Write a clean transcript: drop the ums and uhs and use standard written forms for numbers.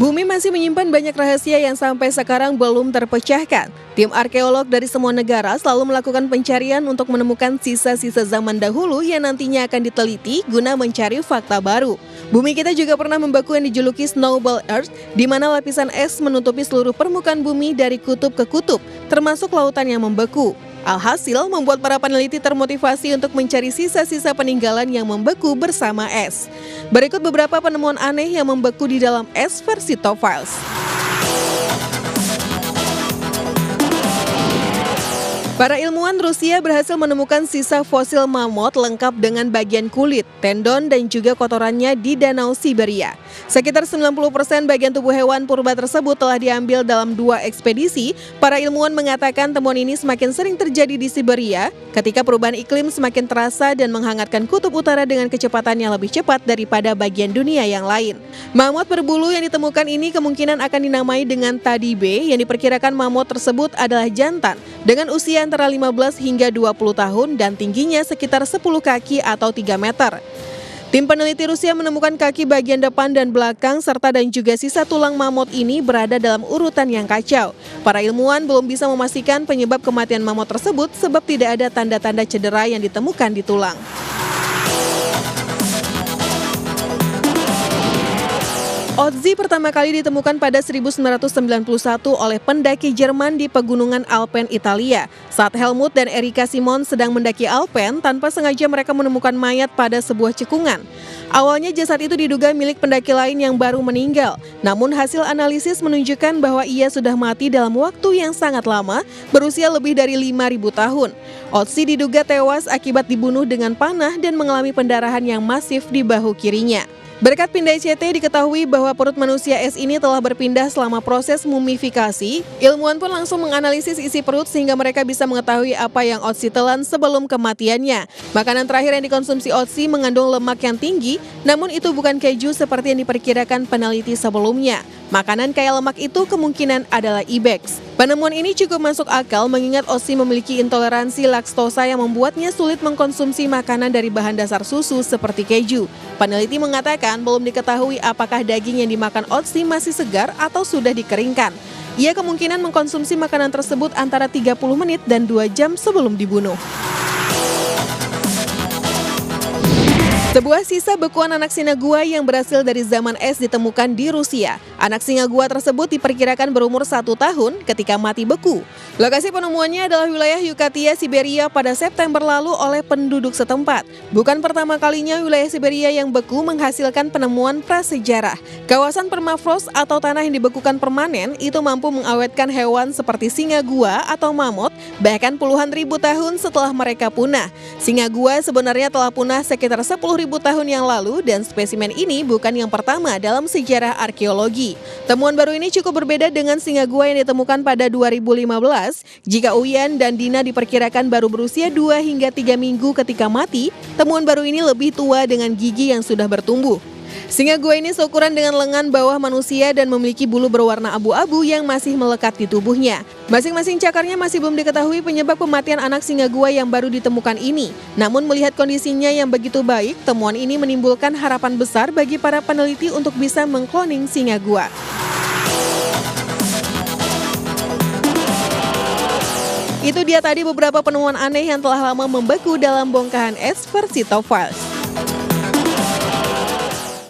Bumi masih menyimpan banyak rahasia yang sampai sekarang belum terpecahkan. Tim arkeolog dari semua negara selalu melakukan pencarian untuk menemukan sisa-sisa zaman dahulu yang nantinya akan diteliti guna mencari fakta baru. Bumi kita juga pernah membeku yang dijuluki Snowball Earth, di mana lapisan es menutupi seluruh permukaan bumi dari kutub ke kutub, termasuk lautan yang membeku. Alhasil membuat para peneliti termotivasi untuk mencari sisa-sisa peninggalan yang membeku bersama es. Berikut beberapa penemuan aneh yang membeku di dalam es versi Top Files. Para ilmuwan Rusia berhasil menemukan sisa fosil mamut lengkap dengan bagian kulit, tendon, dan juga kotorannya di Danau Siberia. Sekitar 90% bagian tubuh hewan purba tersebut telah diambil dalam 2 ekspedisi. Para ilmuwan mengatakan temuan ini semakin sering terjadi di Siberia ketika perubahan iklim semakin terasa dan menghangatkan kutub utara dengan kecepatan yang lebih cepat daripada bagian dunia yang lain. Mamut berbulu yang ditemukan ini kemungkinan akan dinamai dengan Tadibe, yang diperkirakan mamut tersebut adalah jantan dengan usia antara 15 hingga 20 tahun dan tingginya sekitar 10 kaki atau 3 meter. Tim peneliti Rusia menemukan kaki bagian depan dan belakang serta dan juga sisa tulang mamut ini berada dalam urutan yang kacau. Para ilmuwan belum bisa memastikan penyebab kematian mamut tersebut sebab tidak ada tanda-tanda cedera yang ditemukan di tulang. Otzi pertama kali ditemukan pada 1991 oleh pendaki Jerman di pegunungan Alpen, Italia. Saat Helmut dan Erika Simon sedang mendaki Alpen, tanpa sengaja mereka menemukan mayat pada sebuah cekungan. Awalnya jasad itu diduga milik pendaki lain yang baru meninggal. Namun hasil analisis menunjukkan bahwa ia sudah mati dalam waktu yang sangat lama, berusia lebih dari 5.000 tahun. Otzi diduga tewas akibat dibunuh dengan panah dan mengalami pendarahan yang masif di bahu kirinya. Berkat pindah CT diketahui bahwa perut manusia es ini telah berpindah selama proses mumifikasi. Ilmuwan pun langsung menganalisis isi perut sehingga mereka bisa mengetahui apa yang Otzi telan sebelum kematiannya. Makanan terakhir yang dikonsumsi Otzi mengandung lemak yang tinggi, namun itu bukan keju seperti yang diperkirakan peneliti sebelumnya. Makanan kaya lemak itu kemungkinan adalah ibex. Penemuan ini cukup masuk akal mengingat Otzi memiliki intoleransi laktosa yang membuatnya sulit mengkonsumsi makanan dari bahan dasar susu seperti keju. Peneliti mengatakan belum diketahui apakah daging yang dimakan Otzi masih segar atau sudah dikeringkan. Ia kemungkinan mengkonsumsi makanan tersebut antara 30 menit dan 2 jam sebelum dibunuh. Sebuah sisa bekuan anak singa gua yang berasal dari zaman es ditemukan di Rusia. Anak singa gua tersebut diperkirakan berumur 1 tahun ketika mati beku. Lokasi penemuannya adalah wilayah Yukatia, Siberia pada September lalu oleh penduduk setempat. Bukan pertama kalinya wilayah Siberia yang beku menghasilkan penemuan prasejarah. Kawasan permafrost atau tanah yang dibekukan permanen itu mampu mengawetkan hewan seperti singa gua atau mamut bahkan puluhan ribu tahun setelah mereka punah. Singa gua sebenarnya telah punah sekitar 10.000 tahun yang lalu dan spesimen ini bukan yang pertama dalam sejarah arkeologi. Temuan baru ini cukup berbeda dengan singa gua yang ditemukan pada 2015. Jika Uyan dan Dina diperkirakan baru berusia 2 hingga 3 minggu ketika mati, temuan baru ini lebih tua dengan gigi yang sudah bertumbuh. Singa gua ini seukuran dengan lengan bawah manusia dan memiliki bulu berwarna abu-abu yang masih melekat di tubuhnya. Masing-masing cakarnya masih belum diketahui penyebab kematian anak singa gua yang baru ditemukan ini. Namun melihat kondisinya yang begitu baik, temuan ini menimbulkan harapan besar bagi para peneliti untuk bisa mengkloning singa gua. Itu dia tadi beberapa penemuan aneh yang telah lama membeku dalam bongkahan es versi Top Files.